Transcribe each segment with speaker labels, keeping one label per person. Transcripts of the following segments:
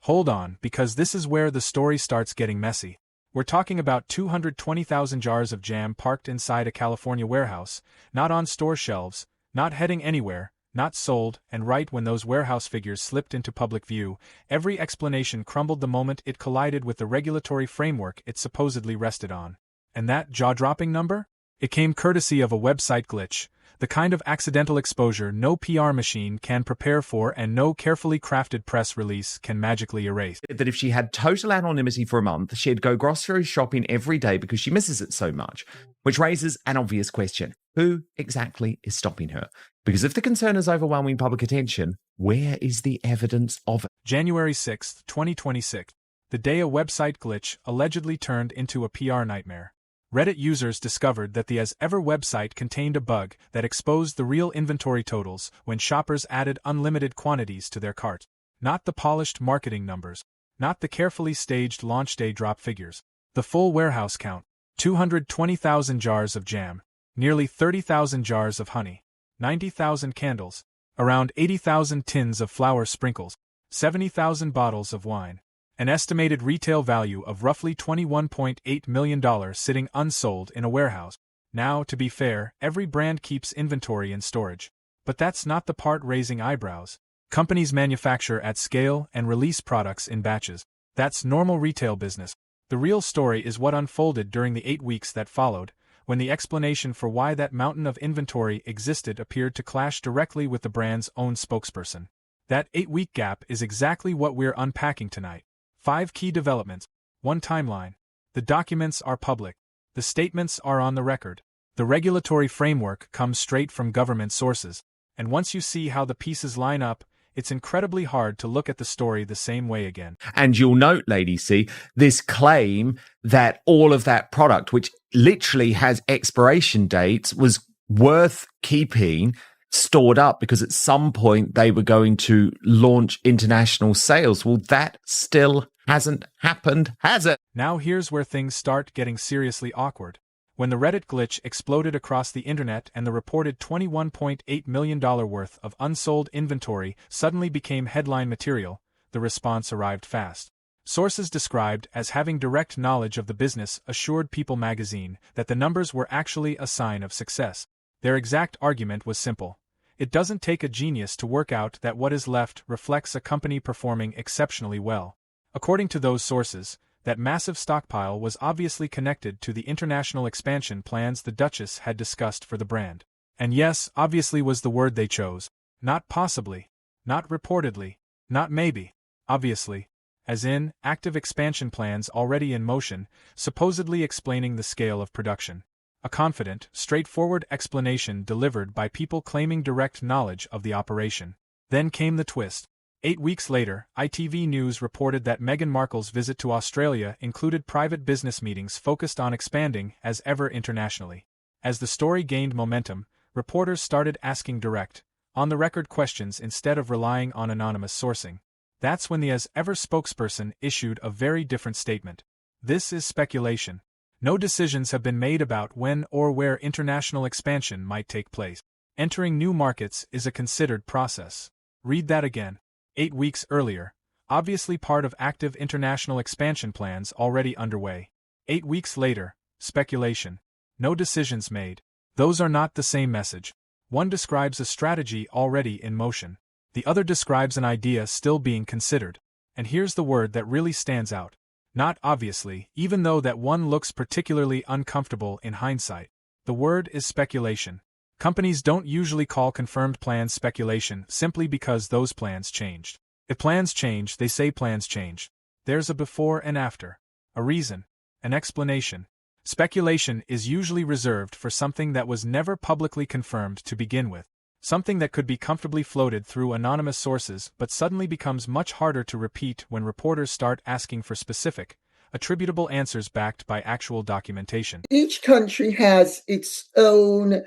Speaker 1: Hold on, because this is where the story starts getting messy. We're talking about 220,000 jars of jam parked inside a California warehouse, not on store shelves, not heading anywhere, not sold, and right when those warehouse figures slipped into public view, every explanation crumbled the moment it collided with the regulatory framework it supposedly rested on. And that jaw-dropping number? It came courtesy of a website glitch, the kind of accidental exposure no PR machine can prepare for and no carefully crafted press release can magically erase.
Speaker 2: That if she had total anonymity for a month, she'd go grocery shopping every day because she misses it so much, which raises an obvious question. Who exactly is stopping her? Because if the concern is overwhelming public attention, where is the evidence of it?
Speaker 1: January 6, 2026, the day a website glitch allegedly turned into a PR nightmare. Reddit users discovered that the As Ever website contained a bug that exposed the real inventory totals when shoppers added unlimited quantities to their cart. Not the polished marketing numbers, not the carefully staged launch day drop figures. The full warehouse count: 220,000 jars of jam, nearly 30,000 jars of honey, 90,000 candles, around 80,000 tins of flour sprinkles, 70,000 bottles of wine. An estimated retail value of roughly $21.8 million sitting unsold in a warehouse. Now, to be fair, every brand keeps inventory in storage. But that's not the part raising eyebrows. Companies manufacture at scale and release products in batches. That's normal retail business. The real story is what unfolded during the 8 weeks that followed, when the explanation for why that mountain of inventory existed appeared to clash directly with the brand's own spokesperson. That 8-week gap is exactly what we're unpacking tonight. 5 key developments. 1 timeline. The documents are public. The statements are on the record. The regulatory framework comes straight from government sources. And once you see how the pieces line up, it's incredibly hard to look at the story the same way again.
Speaker 2: And you'll note, Lady C, this claim that all of that product, which literally has expiration dates, was worth keeping stored up because at some point they were going to launch international sales. Well, that still hasn't happened, has it?
Speaker 1: Now here's where things start getting seriously awkward. When the Reddit glitch exploded across the internet and the reported $21.8 million worth of unsold inventory suddenly became headline material, the response arrived fast. Sources described as having direct knowledge of the business assured People magazine that the numbers were actually a sign of success. Their exact argument was simple. It doesn't take a genius to work out that what is left reflects a company performing exceptionally well. According to those sources, that massive stockpile was obviously connected to the international expansion plans the Duchess had discussed for the brand. And yes, obviously was the word they chose. Not possibly. Not reportedly. Not maybe. Obviously. As in, active expansion plans already in motion, supposedly explaining the scale of production. A confident, straightforward explanation delivered by people claiming direct knowledge of the operation. Then came the twist. 8 weeks later, ITV News reported that Meghan Markle's visit to Australia included private business meetings focused on expanding As Ever internationally. As the story gained momentum, reporters started asking direct, on-the-record questions instead of relying on anonymous sourcing. That's when the As Ever spokesperson issued a very different statement. This is speculation. No decisions have been made about when or where international expansion might take place. Entering new markets is a considered process. Read that again. 8 weeks earlier, obviously part of active international expansion plans already underway. 8 weeks later, speculation. No decisions made. Those are not the same message. One describes a strategy already in motion. The other describes an idea still being considered. And here's the word that really stands out. Not obviously, even though that one looks particularly uncomfortable in hindsight. The word is speculation. Companies don't usually call confirmed plans speculation simply because those plans changed. If plans change, they say plans change. There's a before and after. A reason. An explanation. Speculation is usually reserved for something that was never publicly confirmed to begin with. Something that could be comfortably floated through anonymous sources but suddenly becomes much harder to repeat when reporters start asking for specific, attributable answers backed by actual documentation.
Speaker 3: Each country has its own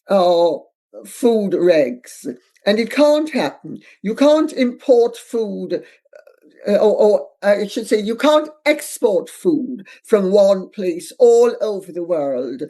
Speaker 3: food regs, and it can't happen. You can't import food, or I should say, you can't export food from one place all over the world,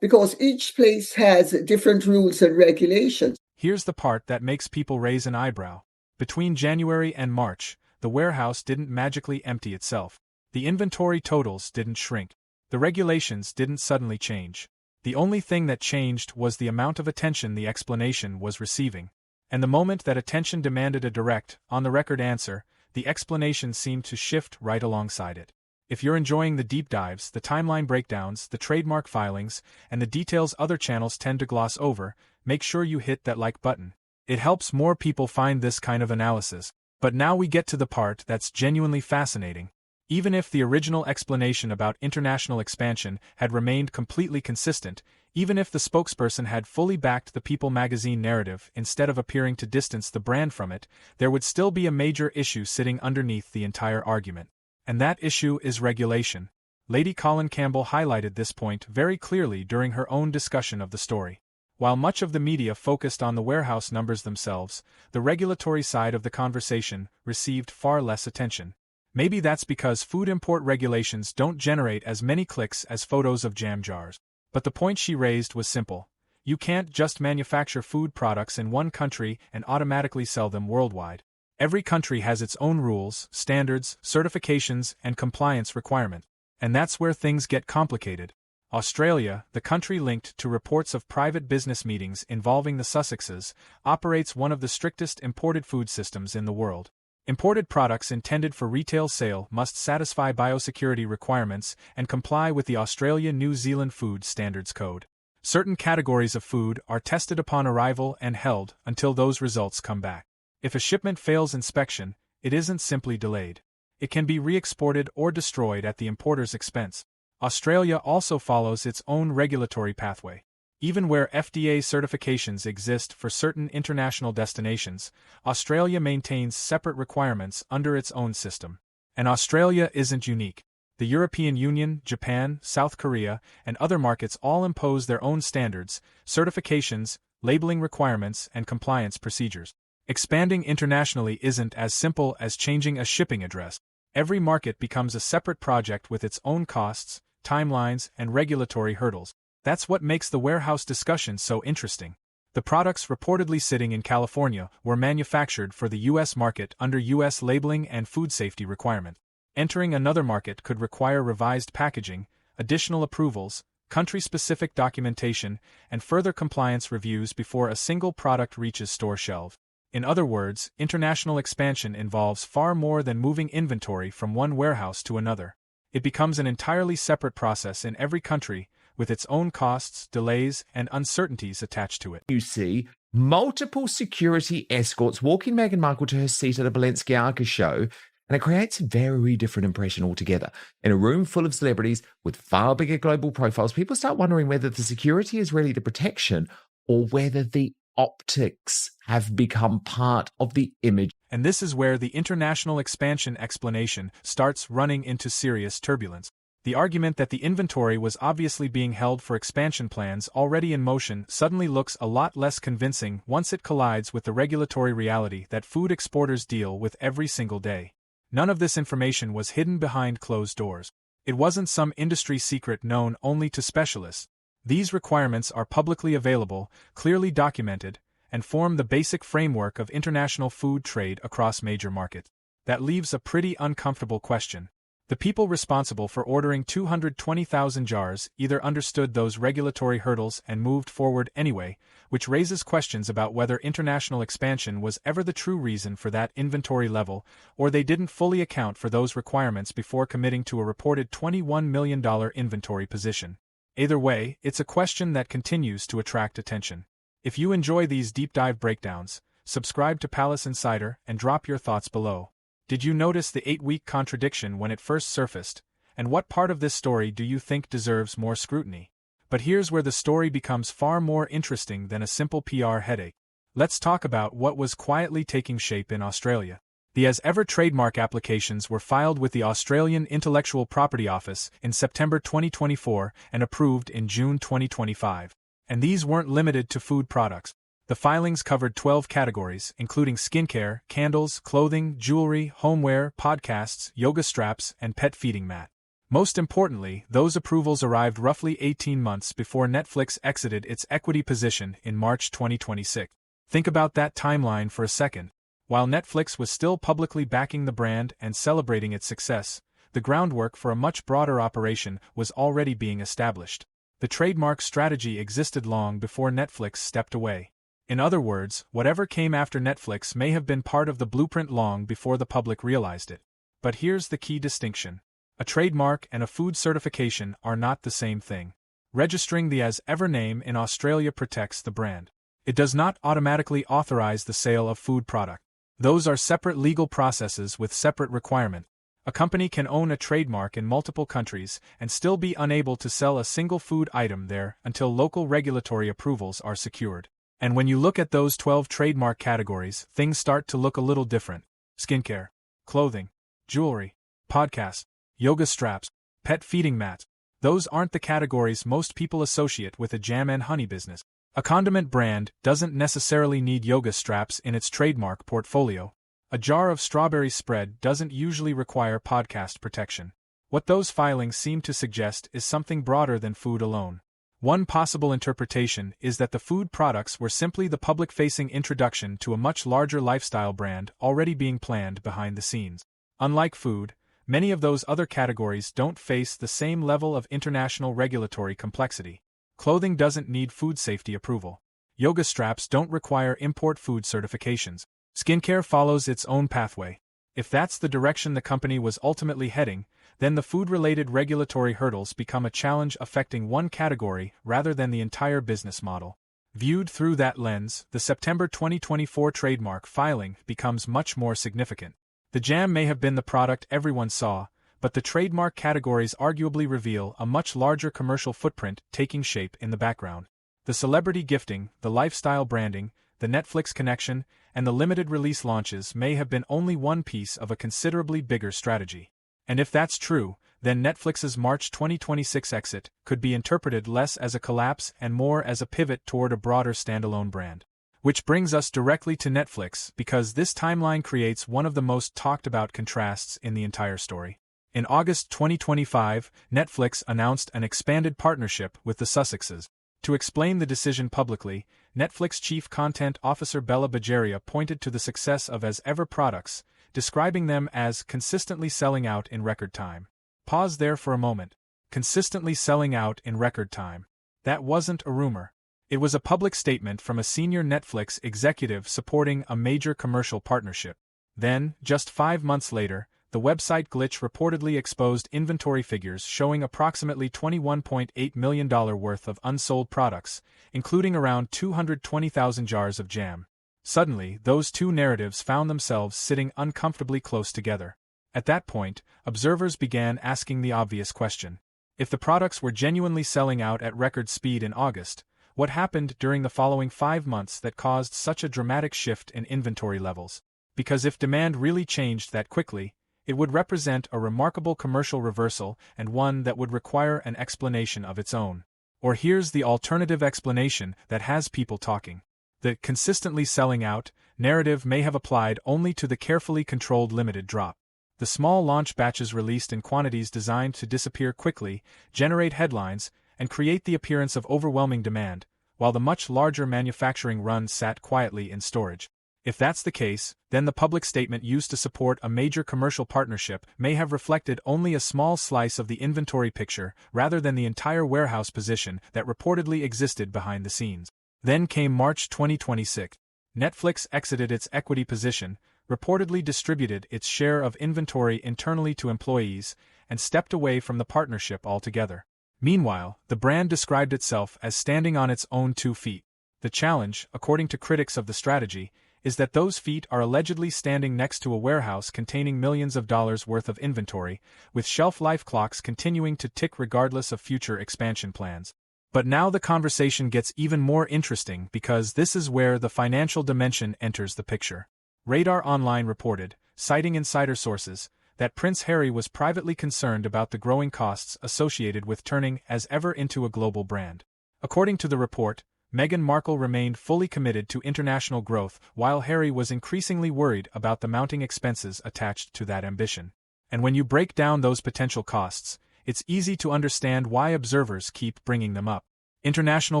Speaker 3: because each place has different rules and regulations.
Speaker 1: Here's the part that makes people raise an eyebrow. Between January and March, the warehouse didn't magically empty itself. The inventory totals didn't shrink. The regulations didn't suddenly change. The only thing that changed was the amount of attention the explanation was receiving. And the moment that attention demanded a direct, on-the-record answer, the explanation seemed to shift right alongside it. If you're enjoying the deep dives, the timeline breakdowns, the trademark filings, and the details other channels tend to gloss over, make sure you hit that like button. It helps more people find this kind of analysis. But now we get to the part that's genuinely fascinating. Even if the original explanation about international expansion had remained completely consistent, even if the spokesperson had fully backed the People magazine narrative instead of appearing to distance the brand from it, there would still be a major issue sitting underneath the entire argument. And that issue is regulation. Lady Colin Campbell highlighted this point very clearly during her own discussion of the story. While much of the media focused on the warehouse numbers themselves, the regulatory side of the conversation received far less attention. Maybe that's because food import regulations don't generate as many clicks as photos of jam jars. But the point she raised was simple. You can't just manufacture food products in one country and automatically sell them worldwide. Every country has its own rules, standards, certifications, and compliance requirements. And that's where things get complicated. Australia, the country linked to reports of private business meetings involving the Sussexes, operates one of the strictest imported food systems in the world. Imported products intended for retail sale must satisfy biosecurity requirements and comply with the Australia-New Zealand Food Standards Code. Certain categories of food are tested upon arrival and held until those results come back. If a shipment fails inspection, it isn't simply delayed. It can be re-exported or destroyed at the importer's expense. Australia also follows its own regulatory pathway. Even where FDA certifications exist for certain international destinations, Australia maintains separate requirements under its own system. And Australia isn't unique. The European Union, Japan, South Korea, and other markets all impose their own standards, certifications, labeling requirements, and compliance procedures. Expanding internationally isn't as simple as changing a shipping address. Every market becomes a separate project with its own costs, timelines, and regulatory hurdles. That's what makes the warehouse discussion so interesting. The products reportedly sitting in California were manufactured for the U.S. market under U.S. labeling and food safety requirements. Entering another market could require revised packaging, additional approvals, country-specific documentation, and further compliance reviews before a single product reaches store shelves. In other words, international expansion involves far more than moving inventory from one warehouse to another. It becomes an entirely separate process in every country, with its own costs, delays, and uncertainties attached to it.
Speaker 2: You see multiple security escorts walking Meghan Markle to her seat at a Balenciaga show, and it creates a very different impression altogether. In a room full of celebrities with far bigger global profiles, people start wondering whether the security is really the protection or whether the optics have become part of the image.
Speaker 1: And this is where the international expansion explanation starts running into serious turbulence. The argument that the inventory was obviously being held for expansion plans already in motion suddenly looks a lot less convincing once it collides with the regulatory reality that food exporters deal with every single day. None of this information was hidden behind closed doors. It wasn't some industry secret known only to specialists. These requirements are publicly available, clearly documented, and form the basic framework of international food trade across major markets. That leaves a pretty uncomfortable question. The people responsible for ordering 220,000 jars either understood those regulatory hurdles and moved forward anyway, which raises questions about whether international expansion was ever the true reason for that inventory level, or they didn't fully account for those requirements before committing to a reported $21 million inventory position. Either way, it's a question that continues to attract attention. If you enjoy these deep dive breakdowns, subscribe to Palace Insider and drop your thoughts below. Did you notice the 8-week contradiction when it first surfaced, and what part of this story do you think deserves more scrutiny? But here's where the story becomes far more interesting than a simple PR headache. Let's talk about what was quietly taking shape in Australia. The as-ever trademark applications were filed with the Australian Intellectual Property Office in September 2024 and approved in June 2025. And these weren't limited to food products. The filings covered 12 categories, including skincare, candles, clothing, jewelry, homeware, podcasts, yoga straps, and pet feeding mat. Most importantly, those approvals arrived roughly 18 months before Netflix exited its equity position in March 2026. Think about that timeline for a second. While Netflix was still publicly backing the brand and celebrating its success, the groundwork for a much broader operation was already being established. The trademark strategy existed long before Netflix stepped away. In other words, whatever came after Netflix may have been part of the blueprint long before the public realized it. But here's the key distinction. A trademark and a food certification are not the same thing. Registering the as ever name in Australia protects the brand. It does not automatically authorize the sale of food product. Those are separate legal processes with separate requirements. A company can own a trademark in multiple countries and still be unable to sell a single food item there until local regulatory approvals are secured. And when you look at those 12 trademark categories, things start to look a little different. Skincare, clothing, jewelry, podcasts, yoga straps, pet feeding mats. Those aren't the categories most people associate with a jam and honey business. A condiment brand doesn't necessarily need yoga straps in its trademark portfolio. A jar of strawberry spread doesn't usually require podcast protection. What those filings seem to suggest is something broader than food alone. One possible interpretation is that the food products were simply the public-facing introduction to a much larger lifestyle brand already being planned behind the scenes. Unlike food, many of those other categories don't face the same level of international regulatory complexity. Clothing doesn't need food safety approval. Yoga straps don't require import food certifications. Skincare follows its own pathway. If that's the direction the company was ultimately heading, then the food-related regulatory hurdles become a challenge affecting one category rather than the entire business model. Viewed through that lens, the September 2024 trademark filing becomes much more significant. The jam may have been the product everyone saw, but the trademark categories arguably reveal a much larger commercial footprint taking shape in the background. The celebrity gifting, the lifestyle branding, the Netflix connection, and the limited release launches may have been only one piece of a considerably bigger strategy. And if that's true, then Netflix's March 2026 exit could be interpreted less as a collapse and more as a pivot toward a broader standalone brand. Which brings us directly to Netflix because this timeline creates one of the most talked about contrasts in the entire story. In August 2025, Netflix announced an expanded partnership with the Sussexes. To explain the decision publicly, Netflix Chief Content Officer Bella Bajaria pointed to the success of As Ever products, describing them as consistently selling out in record time. Pause there for a moment. Consistently selling out in record time. That wasn't a rumor. It was a public statement from a senior Netflix executive supporting a major commercial partnership. Then, just 5 months later, the website glitch reportedly exposed inventory figures showing approximately $21.8 million worth of unsold products, including around 220,000 jars of jam. Suddenly, those two narratives found themselves sitting uncomfortably close together. At that point, observers began asking the obvious question. If the products were genuinely selling out at record speed in August, what happened during the following 5 months that caused such a dramatic shift in inventory levels? Because if demand really changed that quickly, it would represent a remarkable commercial reversal and one that would require an explanation of its own. Or here's the alternative explanation that has people talking. The consistently selling out narrative may have applied only to the carefully controlled limited drop. The small launch batches released in quantities designed to disappear quickly, generate headlines, and create the appearance of overwhelming demand, while the much larger manufacturing runs sat quietly in storage. If that's the case, then the public statement used to support a major commercial partnership may have reflected only a small slice of the inventory picture rather than the entire warehouse position that reportedly existed behind the scenes. Then came March 2026. Netflix exited its equity position, reportedly distributed its share of inventory internally to employees, and stepped away from the partnership altogether. Meanwhile, the brand described itself as standing on its own 2 feet. The challenge, according to critics of the strategy, is that those feet are allegedly standing next to a warehouse containing millions of dollars worth of inventory, with shelf life clocks continuing to tick regardless of future expansion plans. But now the conversation gets even more interesting because this is where the financial dimension enters the picture. Radar Online reported, citing insider sources, that Prince Harry was privately concerned about the growing costs associated with turning As Ever into a global brand. According to the report, Meghan Markle remained fully committed to international growth while Harry was increasingly worried about the mounting expenses attached to that ambition. And when you break down those potential costs, it's easy to understand why observers keep bringing them up. International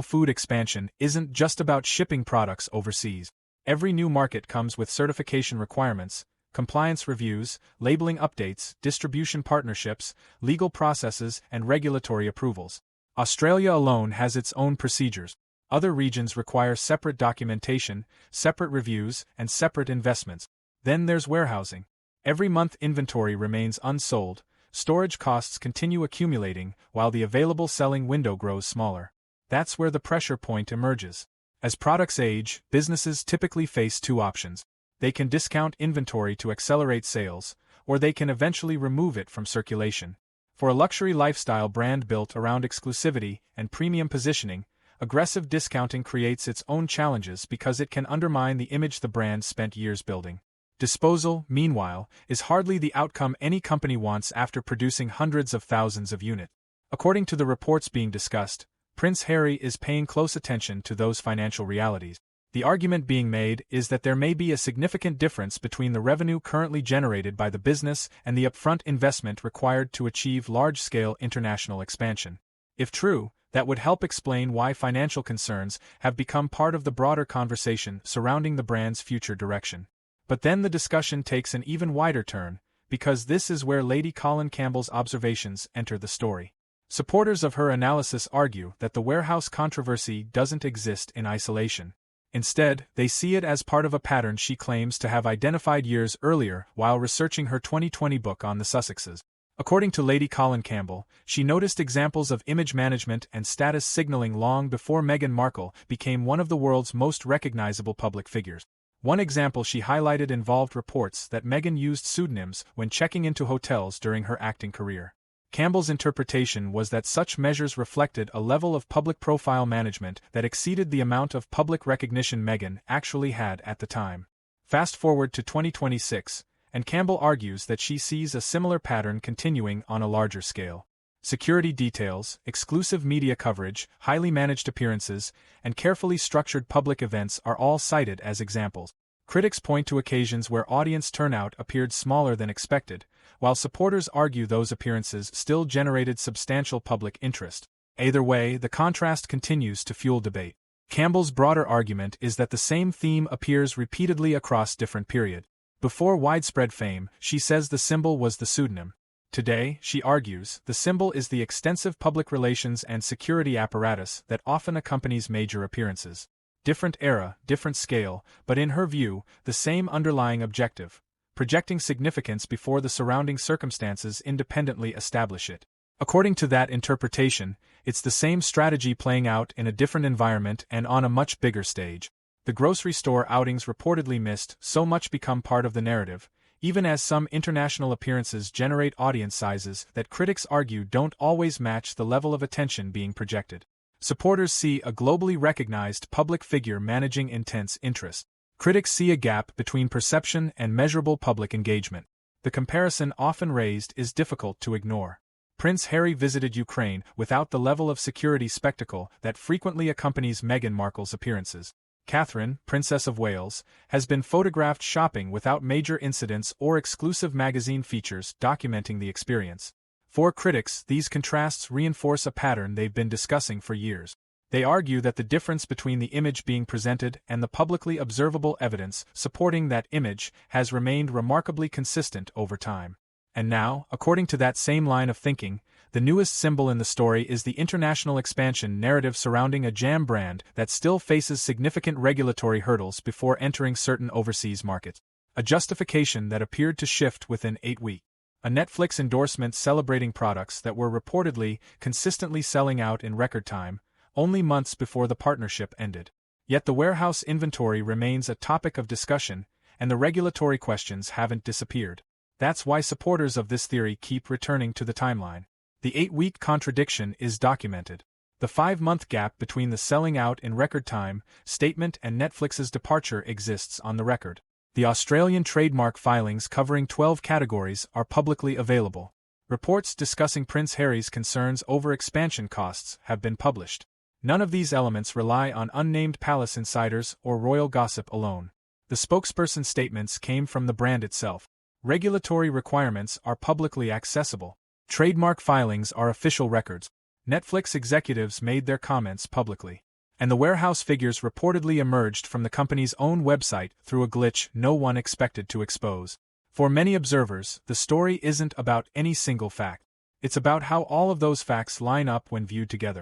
Speaker 1: food expansion isn't just about shipping products overseas. Every new market comes with certification requirements, compliance reviews, labeling updates, distribution partnerships, legal processes, and regulatory approvals. Australia alone has its own procedures. Other regions require separate documentation, separate reviews, and separate investments. Then there's warehousing. Every month inventory remains unsold, storage costs continue accumulating, while the available selling window grows smaller. That's where the pressure point emerges. As products age, businesses typically face two options. They can discount inventory to accelerate sales, or they can eventually remove it from circulation. For a luxury lifestyle brand built around exclusivity and premium positioning, aggressive discounting creates its own challenges because it can undermine the image the brand spent years building. Disposal, meanwhile, is hardly the outcome any company wants after producing hundreds of thousands of units. According to the reports being discussed, Prince Harry is paying close attention to those financial realities. The argument being made is that there may be a significant difference between the revenue currently generated by the business and the upfront investment required to achieve large-scale international expansion. If true, that would help explain why financial concerns have become part of the broader conversation surrounding the brand's future direction. But then the discussion takes an even wider turn, because this is where Lady Colin Campbell's observations enter the story. Supporters of her analysis argue that the warehouse controversy doesn't exist in isolation. Instead, they see it as part of a pattern she claims to have identified years earlier while researching her 2020 book on the Sussexes. According to Lady Colin Campbell, she noticed examples of image management and status signaling long before Meghan Markle became one of the world's most recognizable public figures. One example she highlighted involved reports that Meghan used pseudonyms when checking into hotels during her acting career. Campbell's interpretation was that such measures reflected a level of public profile management that exceeded the amount of public recognition Meghan actually had at the time. Fast forward to 2026, and Campbell argues that she sees a similar pattern continuing on a larger scale. Security details, exclusive media coverage, highly managed appearances, and carefully structured public events are all cited as examples. Critics point to occasions where audience turnout appeared smaller than expected, while supporters argue those appearances still generated substantial public interest. Either way, the contrast continues to fuel debate. Campbell's broader argument is that the same theme appears repeatedly across different periods. Before widespread fame, she says the symbol was the pseudonym. Today, she argues, the symbol is the extensive public relations and security apparatus that often accompanies major appearances. Different era, different scale, but in her view, the same underlying objective: projecting significance before the surrounding circumstances independently establish it. According to that interpretation, it's the same strategy playing out in a different environment and on a much bigger stage. The grocery store outings reportedly missed so much become part of the narrative, even as some international appearances generate audience sizes that critics argue don't always match the level of attention being projected. Supporters see a globally recognized public figure managing intense interest. Critics see a gap between perception and measurable public engagement. The comparison often raised is difficult to ignore. Prince Harry visited Ukraine without the level of security spectacle that frequently accompanies Meghan Markle's appearances. Catherine, Princess of Wales, has been photographed shopping without major incidents or exclusive magazine features documenting the experience. For critics, these contrasts reinforce a pattern they've been discussing for years. They argue that the difference between the image being presented and the publicly observable evidence supporting that image has remained remarkably consistent over time. And now, according to that same line of thinking, the newest symbol in the story is the international expansion narrative surrounding a jam brand that still faces significant regulatory hurdles before entering certain overseas markets. A justification that appeared to shift within 8 weeks. A Netflix endorsement celebrating products that were reportedly consistently selling out in record time, only months before the partnership ended. Yet the warehouse inventory remains a topic of discussion, and the regulatory questions haven't disappeared. That's why supporters of this theory keep returning to the timeline. The 8-week contradiction is documented. The 5-month gap between the selling out in record time statement and Netflix's departure exists on the record. The Australian trademark filings covering 12 categories are publicly available. Reports discussing Prince Harry's concerns over expansion costs have been published. None of these elements rely on unnamed palace insiders or royal gossip alone. The spokesperson's statements came from the brand itself. Regulatory requirements are publicly accessible. Trademark filings are official records. Netflix executives made their comments publicly. and the warehouse figures reportedly emerged from the company's own website through a glitch no one expected to expose. For many observers, the story isn't about any single fact. It's about how all of those facts line up when viewed together.